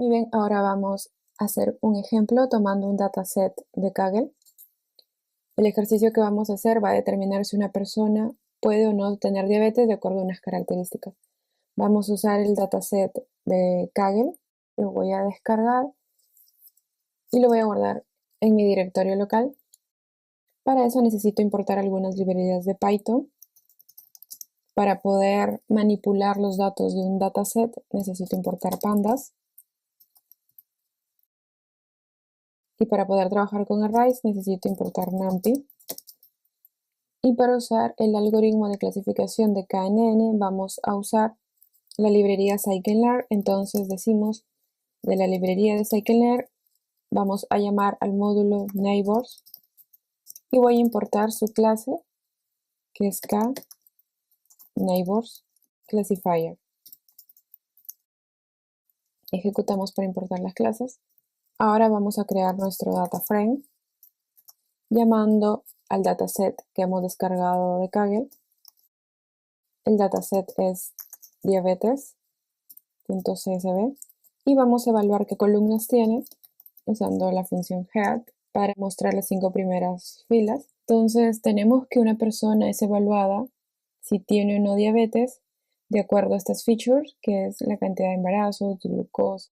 Muy bien, ahora vamos a hacer un ejemplo tomando un dataset de Kaggle. El ejercicio que vamos a hacer va a determinar si una persona puede o no tener diabetes de acuerdo a unas características. Vamos a usar el dataset de Kaggle, lo voy a descargar y lo voy a guardar en mi directorio local. Para eso necesito importar algunas librerías de Python. Para poder manipular los datos de un dataset necesito importar pandas. Y para poder trabajar con arrays necesito importar NumPy. Y para usar el algoritmo de clasificación de KNN vamos a usar la librería scikit-learn. Entonces decimos de la librería de scikit-learn vamos a llamar al módulo neighbors y voy a importar su clase que es kneighbors classifier. Ejecutamos para importar las clases. Ahora vamos a crear nuestro data frame llamando al dataset que hemos descargado de Kaggle. El dataset es diabetes.csv y vamos a evaluar qué columnas tiene usando la función head para mostrar las 5 primeras filas. Entonces tenemos que una persona es evaluada si tiene o no diabetes de acuerdo a estas features, que es la cantidad de embarazos, glucosa,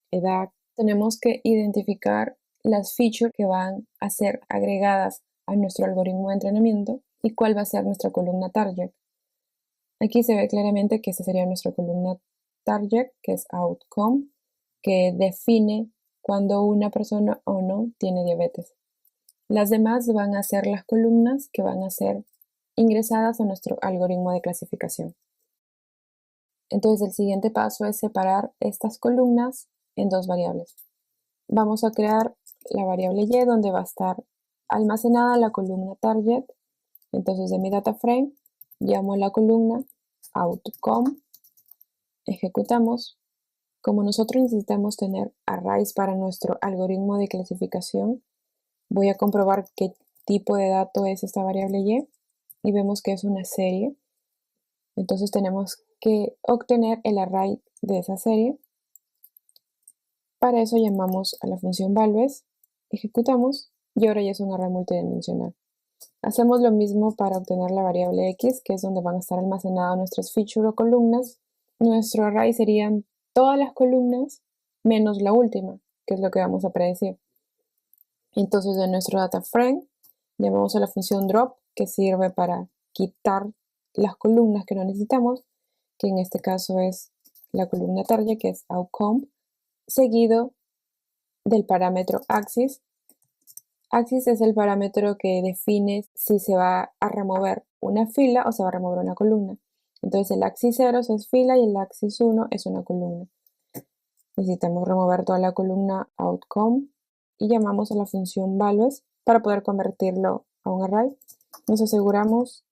edad. Tenemos que identificar las features que van a ser agregadas a nuestro algoritmo de entrenamiento y cuál va a ser nuestra columna target. Aquí se ve claramente que esta sería nuestra columna target, que es outcome, que define cuando una persona o no tiene diabetes. Las demás van a ser las columnas que van a ser ingresadas a nuestro algoritmo de clasificación. Entonces el siguiente paso es separar estas columnas en dos variables. Vamos a crear la variable y donde va a estar almacenada la columna target. Entonces de mi data frame llamo la columna outcome, ejecutamos. Como nosotros necesitamos tener arrays para nuestro algoritmo de clasificación, voy a comprobar qué tipo de dato es esta variable y vemos que es una serie. Entonces tenemos que obtener el array de esa serie. Para eso llamamos a la función values, ejecutamos y ahora ya es un array multidimensional. Hacemos lo mismo para obtener la variable x, que es donde van a estar almacenadas nuestras features o columnas. Nuestro array serían todas las columnas menos la última, que es lo que vamos a predecir. Entonces de nuestro data frame llamamos a la función drop, que sirve para quitar las columnas que no necesitamos, que en este caso es la columna target, que es outcome, seguido del parámetro axis. Axis es el parámetro que define si se va a remover una fila o se va a remover una columna. Entonces el axis 0 es fila y el axis 1 es una columna. Necesitamos remover toda la columna outcome y llamamos a la función values para poder convertirlo a un array. Nos aseguramos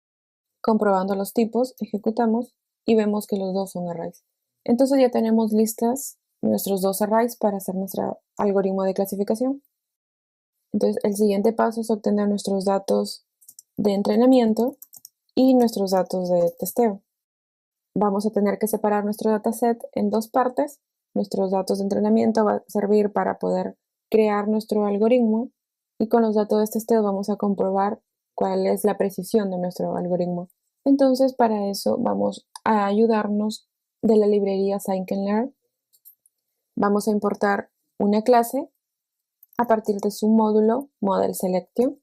comprobando los tipos, ejecutamos y vemos que los dos son arrays. Entonces ya tenemos listas nuestros dos arrays para hacer nuestro algoritmo de clasificación. Entonces el siguiente paso es obtener nuestros datos de entrenamiento y nuestros datos de testeo. Vamos a tener que separar nuestro dataset en dos partes. Nuestros datos de entrenamiento van a servir para poder crear nuestro algoritmo y con los datos de testeo vamos a comprobar cuál es la precisión de nuestro algoritmo. Entonces para eso vamos a ayudarnos de la librería scikit-learn. Vamos a importar una clase a partir de su módulo model selection.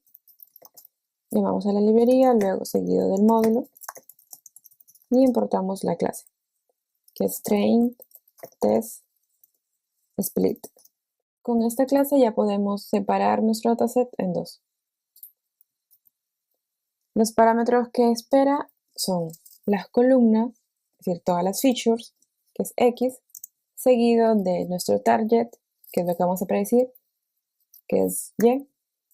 Llamamos a la librería, luego seguido del módulo y importamos la clase, que es train test split. Con esta clase ya podemos separar nuestro dataset en dos. Los parámetros que espera son las columnas, es decir, todas las features, que es X, seguido de nuestro target, que es lo que vamos a predecir, que es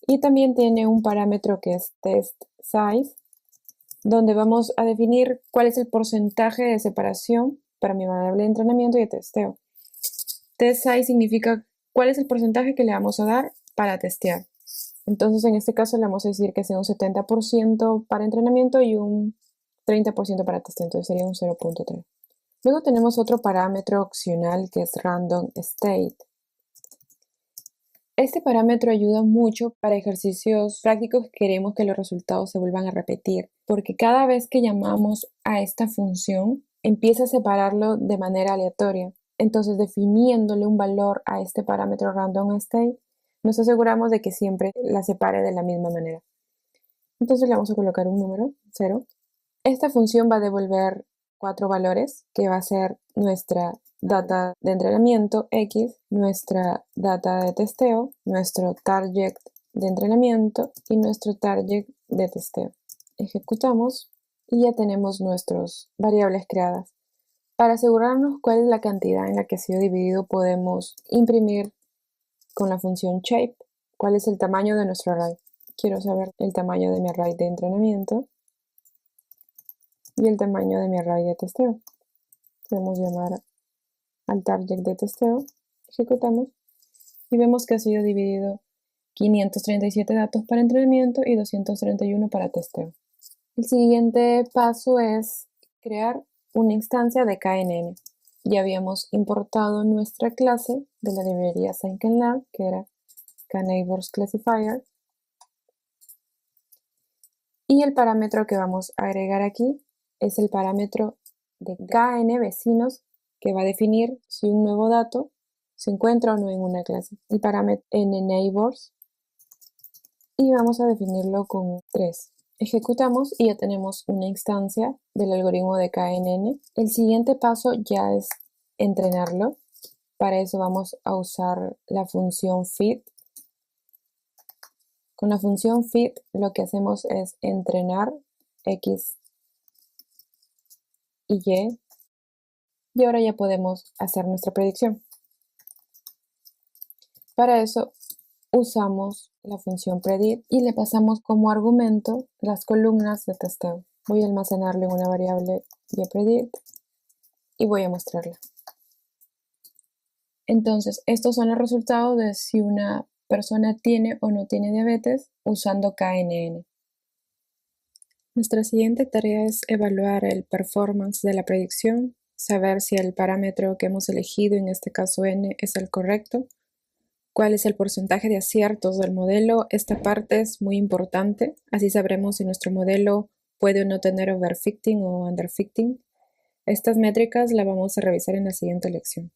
y también tiene un parámetro que es test size, donde vamos a definir cuál es el porcentaje de separación para mi variable de entrenamiento y de testeo. Test size significa cuál es el porcentaje que le vamos a dar para testear. Entonces en este caso le vamos a decir que sea un 70% para entrenamiento y un 30% para testeo, entonces sería un 0.3. Luego tenemos otro parámetro opcional que es Random State. Este parámetro ayuda mucho para ejercicios prácticos que queremos que los resultados se vuelvan a repetir, porque cada vez que llamamos a esta función, empieza a separarlo de manera aleatoria. Entonces, definiéndole un valor a este parámetro Random State, nos aseguramos de que siempre la separe de la misma manera. Entonces le vamos a colocar un número, 0. Esta función va a devolver 4 valores, que va a ser nuestra data de entrenamiento X, nuestra data de testeo, nuestro target de entrenamiento y nuestro target de testeo. Ejecutamos y ya tenemos nuestras variables creadas. Para asegurarnos cuál es la cantidad en la que ha sido dividido, podemos imprimir con la función shape cuál es el tamaño de nuestro array. Quiero saber el tamaño de mi array de entrenamiento y el tamaño de mi array de testeo. Podemos llamar al target de testeo, ejecutamos y vemos que ha sido dividido 537 datos para entrenamiento y 231 para testeo. El siguiente paso es crear una instancia de KNN. Ya habíamos importado nuestra clase de la librería scikit-learn, que era KNeighborsClassifier. Y el parámetro que vamos a agregar aquí es el parámetro de KNVecinos, que va a definir si un nuevo dato se encuentra o no en una clase. El parámetro nNeighbors y vamos a definirlo con 3. Ejecutamos y ya tenemos una instancia del algoritmo de KNN. El siguiente paso ya es entrenarlo. Para eso vamos a usar la función feed. Con la función feed lo que hacemos es entrenar X y Y. Y ahora ya podemos hacer nuestra predicción. Para eso usamos la función predict y le pasamos como argumento las columnas de testeo. Voy a almacenarle una variable predict y voy a mostrarla. Entonces, estos son los resultados de si una persona tiene o no tiene diabetes usando KNN. Nuestra siguiente tarea es evaluar el performance de la predicción, saber si el parámetro que hemos elegido, en este caso n, es el correcto, cuál es el porcentaje de aciertos del modelo. Esta parte es muy importante, así sabremos si nuestro modelo puede o no tener overfitting o underfitting. Estas métricas las vamos a revisar en la siguiente lección.